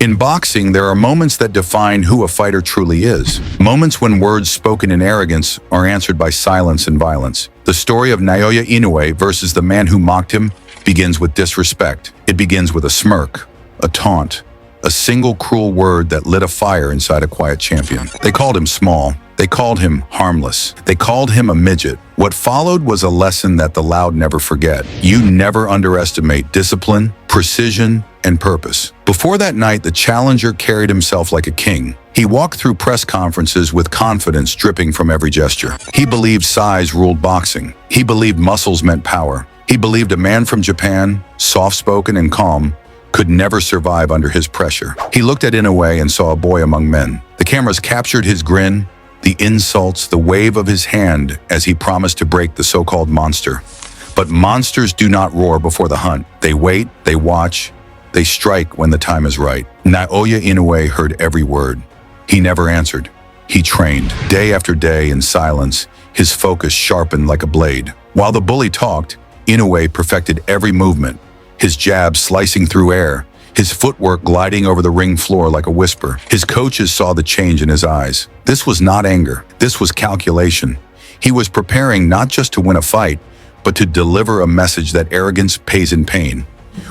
In boxing, there are moments that define who a fighter truly is. Moments when words spoken in arrogance are answered by silence and violence. The story of Naoya Inoue versus the man who mocked him begins with disrespect. It begins with a smirk, a taunt, a single cruel word that lit a fire inside a quiet champion. They called him small. They called him harmless. They called him a midget. What followed was a lesson that the loud never forget. You never underestimate discipline, precision, and purpose. Before that night, the challenger carried himself like a king. He walked through press conferences with confidence dripping from every gesture. He believed size ruled boxing. He believed muscles meant power. He believed a man from Japan, soft-spoken and calm, could never survive under his pressure. He looked at Inoue and saw a boy among men. The cameras captured his grin, the insults, the wave of his hand as he promised to break the so-called monster. But monsters do not roar before the hunt. They wait, they watch, they strike when the time is right. Naoya Inoue heard every word. He never answered. He trained. Day after day in silence, his focus sharpened like a blade. While the bully talked, Inoue perfected every movement, his jab slicing through air, his footwork gliding over the ring floor like a whisper. His coaches saw the change in his eyes. This was not anger. This was calculation. He was preparing not just to win a fight, but to deliver a message that arrogance pays in pain.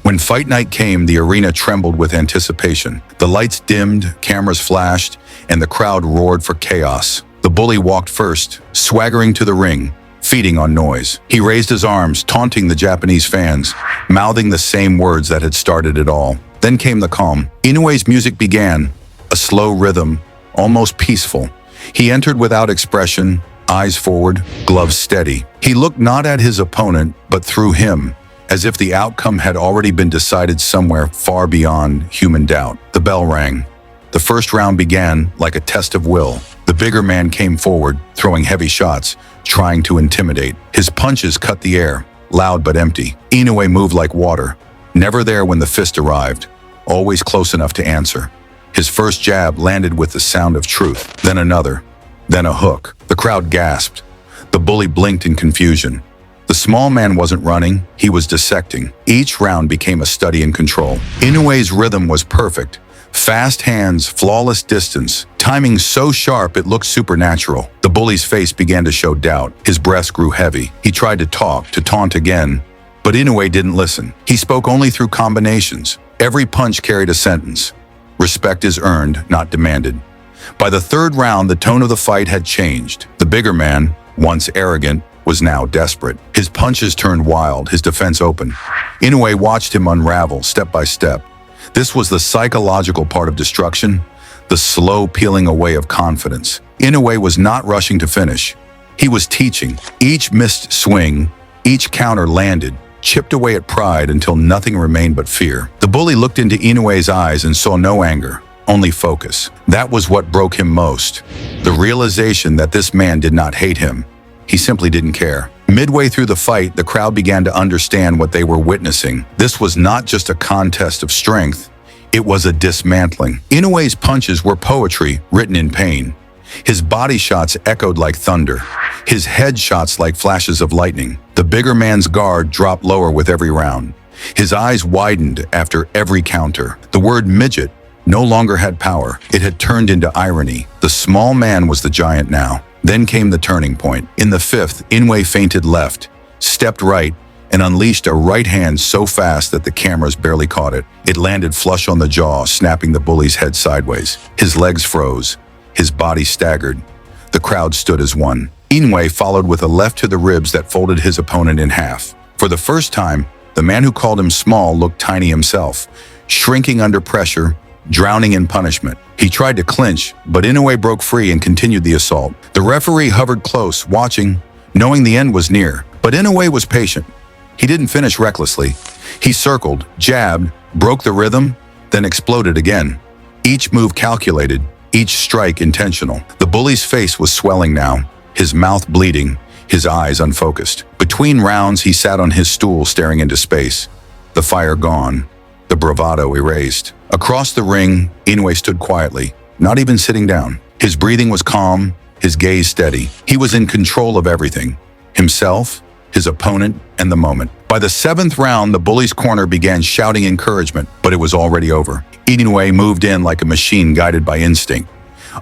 When fight night came, the arena trembled with anticipation. The lights dimmed, cameras flashed, and the crowd roared for chaos. The bully walked first, swaggering to the ring, feeding on noise. He raised his arms, taunting the Japanese fans, mouthing the same words that had started it all. Then came the calm. Inoue's music began, a slow rhythm, almost peaceful. He entered without expression, eyes forward, gloves steady. He looked not at his opponent, but through him, as if the outcome had already been decided somewhere far beyond human doubt. The bell rang. The first round began like a test of will. The bigger man came forward, throwing heavy shots, trying to intimidate. His punches cut the air, loud but empty. Inoue moved like water, never there when the fist arrived, always close enough to answer. His first jab landed with the sound of truth, then another, then a hook. The crowd gasped. The bully blinked in confusion. The small man wasn't running, he was dissecting. Each round became a study in control. Inoue's rhythm was perfect. Fast hands, flawless distance, timing so sharp it looked supernatural. The bully's face began to show doubt. His breath grew heavy. He tried to talk, to taunt again, but Inoue didn't listen. He spoke only through combinations. Every punch carried a sentence. Respect is earned, not demanded. By the third round, the tone of the fight had changed. The bigger man, once arrogant, was now desperate. His punches turned wild, his defense open. Inoue watched him unravel step by step. This was the psychological part of destruction, the slow peeling away of confidence. Inoue was not rushing to finish. He was teaching. Each missed swing, each counter landed, chipped away at pride until nothing remained but fear. The bully looked into Inoue's eyes and saw no anger, only focus. That was what broke him most. The realization that this man did not hate him. He simply didn't care. Midway through the fight, the crowd began to understand what they were witnessing. This was not just a contest of strength, it was a dismantling. Inoue's punches were poetry written in pain. His body shots echoed like thunder, his head shots like flashes of lightning. The bigger man's guard dropped lower with every round. His eyes widened after every counter. The word midget no longer had power. It had turned into irony. The small man was the giant now. Then came the turning point. In the fifth, Inoue feinted left, stepped right, and unleashed a right hand so fast that the cameras barely caught it. It landed flush on the jaw, snapping the bully's head sideways. His legs froze. His body staggered. The crowd stood as one. Inoue followed with a left to the ribs that folded his opponent in half. For the first time, the man who called him small looked tiny himself, shrinking under pressure, drowning in punishment. He tried to clinch, but Inoue broke free and continued the assault. The referee hovered close, watching, knowing the end was near. But Inoue was patient. He didn't finish recklessly. He circled, jabbed, broke the rhythm, then exploded again. Each move calculated, each strike intentional. The bully's face was swelling now, his mouth bleeding, his eyes unfocused. Between rounds, he sat on his stool staring into space. The fire gone, the bravado erased. Across the ring, Inoue stood quietly, not even sitting down. His breathing was calm, his gaze steady. He was in control of everything. Himself, his opponent, and the moment. By the seventh round, the bully's corner began shouting encouragement, but it was already over. Inoue moved in like a machine guided by instinct.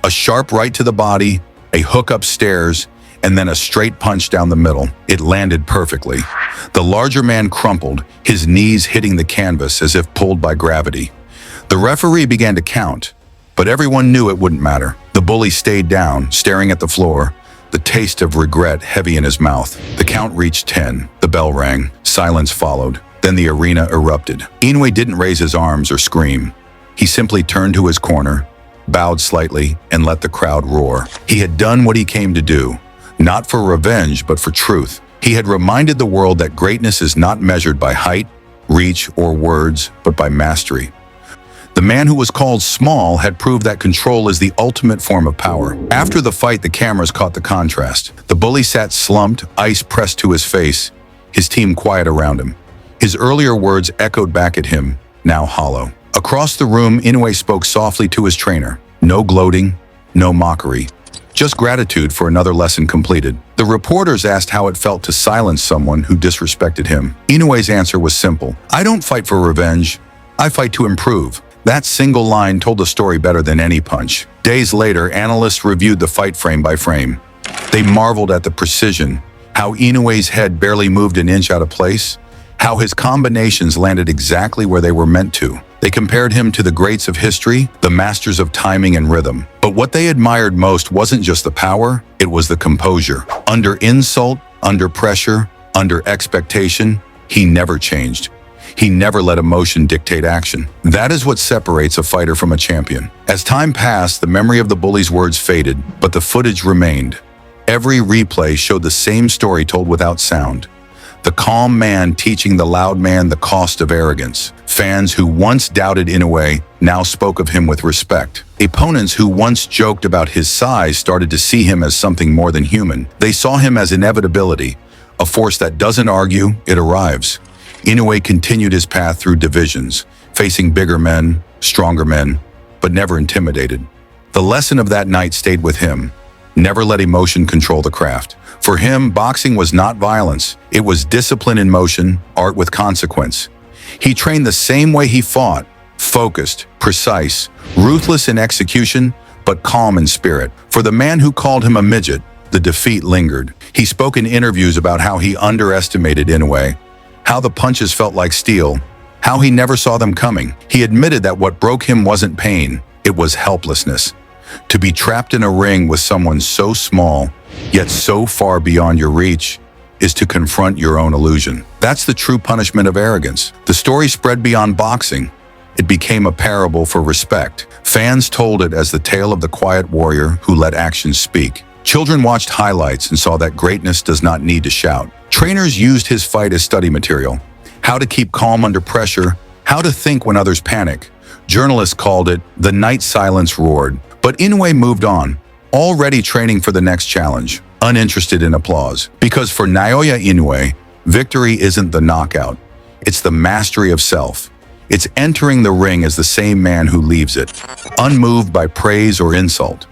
A sharp right to the body, a hook upstairs, and then a straight punch down the middle. It landed perfectly. The larger man crumpled, his knees hitting the canvas as if pulled by gravity. The referee began to count, but everyone knew it wouldn't matter. The bully stayed down, staring at the floor, the taste of regret heavy in his mouth. The count reached 10. The bell rang. Silence followed. Then the arena erupted. Inoue didn't raise his arms or scream. He simply turned to his corner, bowed slightly, and let the crowd roar. He had done what he came to do, not for revenge, but for truth. He had reminded the world that greatness is not measured by height, reach, or words, but by mastery. The man who was called small had proved that control is the ultimate form of power. After the fight, the cameras caught the contrast. The bully sat slumped, ice pressed to his face, his team quiet around him. His earlier words echoed back at him, now hollow. Across the room, Inoue spoke softly to his trainer. No gloating, no mockery, just gratitude for another lesson completed. The reporters asked how it felt to silence someone who disrespected him. Inoue's answer was simple. I don't fight for revenge, I fight to improve. That single line told the story better than any punch. Days later, analysts reviewed the fight frame by frame. They marveled at the precision, how Inoue's head barely moved an inch out of place, how his combinations landed exactly where they were meant to. They compared him to the greats of history, the masters of timing and rhythm. But what they admired most wasn't just the power, it was the composure. Under insult, under pressure, under expectation, he never changed. He never let emotion dictate action. That is what separates a fighter from a champion. As time passed, the memory of the bully's words faded, but the footage remained. Every replay showed the same story told without sound. The calm man teaching the loud man the cost of arrogance. Fans who once doubted Inoue now spoke of him with respect. Opponents who once joked about his size started to see him as something more than human. They saw him as inevitability, a force that doesn't argue, it arrives. Inoue continued his path through divisions, facing bigger men, stronger men, but never intimidated. The lesson of that night stayed with him. Never let emotion control the craft. For him, boxing was not violence. It was discipline in motion, art with consequence. He trained the same way he fought, focused, precise, ruthless in execution, but calm in spirit. For the man who called him a midget, the defeat lingered. He spoke in interviews about how he underestimated Inoue, how the punches felt like steel, how he never saw them coming. He admitted that what broke him wasn't pain, it was helplessness. To be trapped in a ring with someone so small, yet so far beyond your reach, is to confront your own illusion. That's the true punishment of arrogance. The story spread beyond boxing. It became a parable for respect. Fans told it as the tale of the quiet warrior who let actions speak. Children watched highlights and saw that greatness does not need to shout. Trainers used his fight as study material. How to keep calm under pressure, how to think when others panic. Journalists called it the night silence roared. But Inoue moved on, already training for the next challenge, uninterested in applause. Because for Naoya Inoue, victory isn't the knockout. It's the mastery of self. It's entering the ring as the same man who leaves it, unmoved by praise or insult.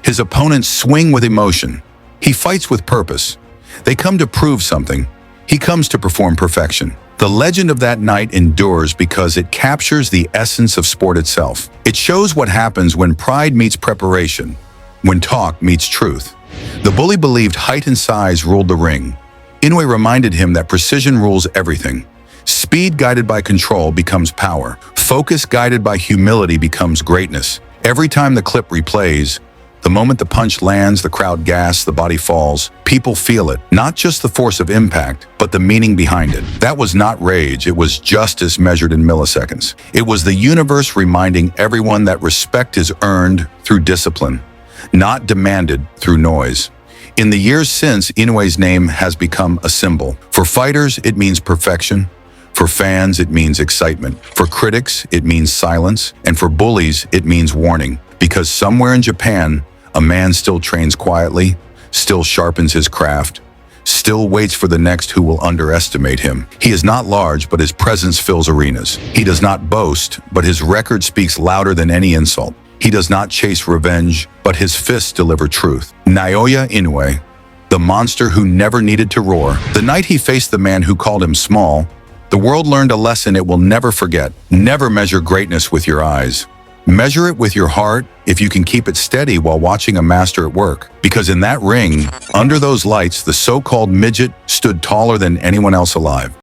His opponents swing with emotion. He fights with purpose. They come to prove something. He comes to perform perfection. The legend of that night endures because it captures the essence of sport itself. It shows what happens when pride meets preparation, when talk meets truth. The bully believed height and size ruled the ring. Inoue reminded him that precision rules everything. Speed guided by control becomes power. Focus guided by humility becomes greatness. Every time the clip replays, the moment the punch lands, the crowd gasps, the body falls. People feel it, not just the force of impact, but the meaning behind it. That was not rage, it was justice measured in milliseconds. It was the universe reminding everyone that respect is earned through discipline, not demanded through noise. In the years since, Inoue's name has become a symbol. For fighters, it means perfection. For fans, it means excitement. For critics, it means silence. And for bullies, it means warning. Because somewhere in Japan, a man still trains quietly, still sharpens his craft, still waits for the next who will underestimate him. He is not large, but his presence fills arenas. He does not boast, but his record speaks louder than any insult. He does not chase revenge, but his fists deliver truth. Naoya Inoue, the monster who never needed to roar. The night he faced the man who called him small, The world learned a lesson it will never forget. Never measure greatness with your eyes. Measure it with your heart if you can keep it steady while watching a master at work. Because in that ring, under those lights, the so-called midget stood taller than anyone else alive.